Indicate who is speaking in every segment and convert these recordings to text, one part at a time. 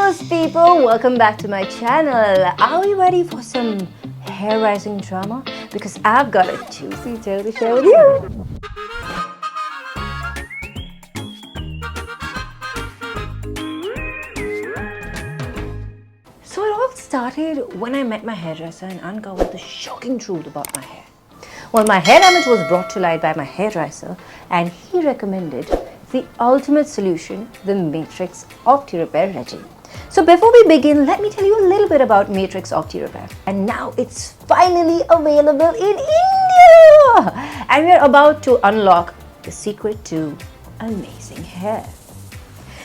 Speaker 1: Greetings people, welcome back to my channel. Are we ready for some hair rising drama? Because I've got a juicy tale to share with you. So it all started when I met my hairdresser and uncovered the shocking truth about my hair. Well, my hair damage was brought to light by my hairdresser and he recommended the ultimate solution, the Matrix Opti.repair regime. So before we begin, let me tell you a little bit about Matrix Opti.repair. And now it's finally available in India! And we're about to unlock the secret to amazing hair.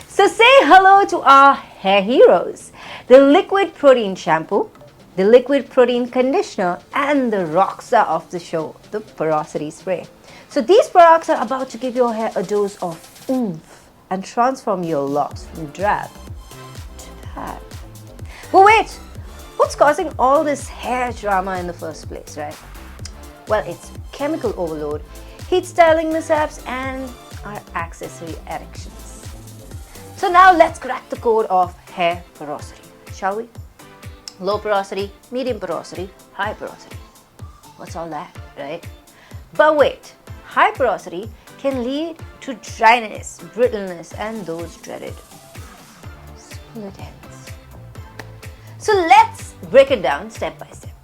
Speaker 1: So say hello to our hair heroes, the liquid protein shampoo, the liquid protein conditioner, and the rock star of the show, the Porosity spray. So these products are about to give your hair a dose of oomph and transform your locks from drab to fab. But wait, what's causing all this hair drama in the first place, right? Well, it's chemical overload, heat styling mishaps, and our accessory addictions. So now let's crack the code of hair porosity, shall we? Low porosity, medium porosity, high porosity. What's all that, right? But wait, high porosity can lead to dryness, brittleness, and those dreaded split ends. So let's break it down step by step.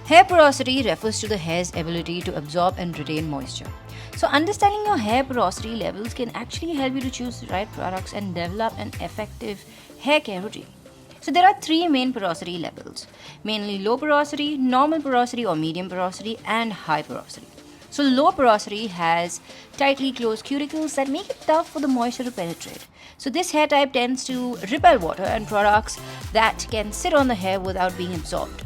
Speaker 1: Hair porosity refers to the hair's ability to absorb and retain moisture. So understanding your hair porosity levels can actually help you to choose the right products and develop an effective hair care routine. So there are three main porosity levels, mainly low porosity, normal porosity or medium porosity, and high porosity. So low porosity has tightly closed cuticles that make it tough for the moisture to penetrate. So this hair type tends to repel water and products that can sit on the hair without being absorbed.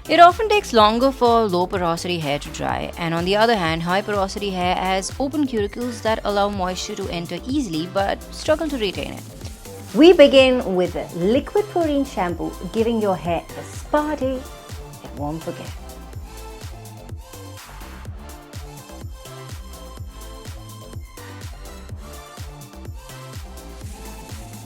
Speaker 1: It often takes longer for low porosity hair to dry, and on the other hand, high porosity hair has open cuticles that allow moisture to enter easily but struggle to retain it. We begin with a liquid protein shampoo, giving your hair a spa day it won't forget.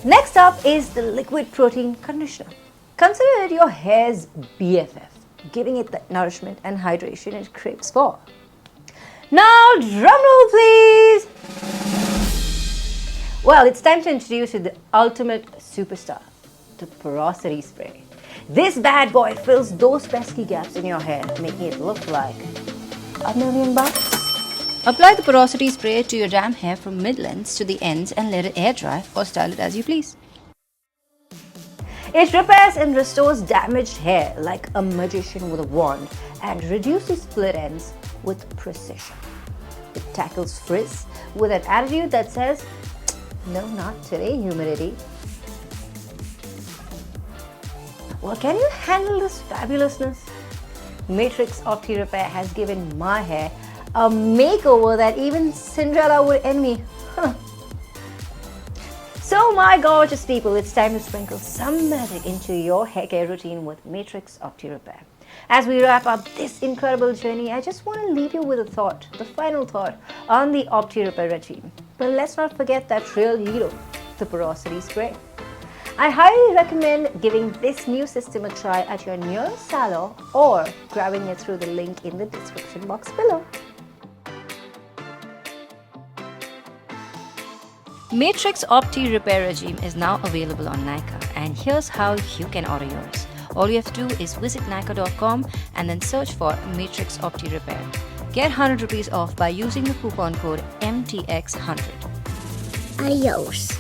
Speaker 1: Next up is the liquid protein conditioner. Consider it your hair's BFF, giving it the nourishment and hydration it craves for. Now, drumroll please! Well, it's time to introduce you to the ultimate superstar, the Porosity spray. This bad boy fills those pesky gaps in your hair, making it look like $1,000,000. Apply the Porosity spray to your damp hair from mid-lengths to the ends and let it air dry or style it as you please. It repairs and restores damaged hair like a magician with a wand and reduces split ends with precision. It tackles frizz with an attitude that says, "No, not today, humidity." Well, can you handle this fabulousness? Matrix Opti.repair has given my hair a makeover that even Cinderella would envy. So my gorgeous people, it's time to sprinkle some magic into your hair care routine with Matrix Opti.repair. As we wrap up this incredible journey, I just want to leave you with a thought, the final thought on the Opti.repair regime. But let's not forget that real hero, the Porosity spray. I highly recommend giving this new system a try at your nearest salon or grabbing it through the link in the description box below. Matrix Opti.repair regime is now available on Nykaa, and here's how you can order yours. All you have to do is visit nykaa.com and then search for Matrix Opti.repair. Get 100 rupees off by using the coupon code MTX100.
Speaker 2: Adios.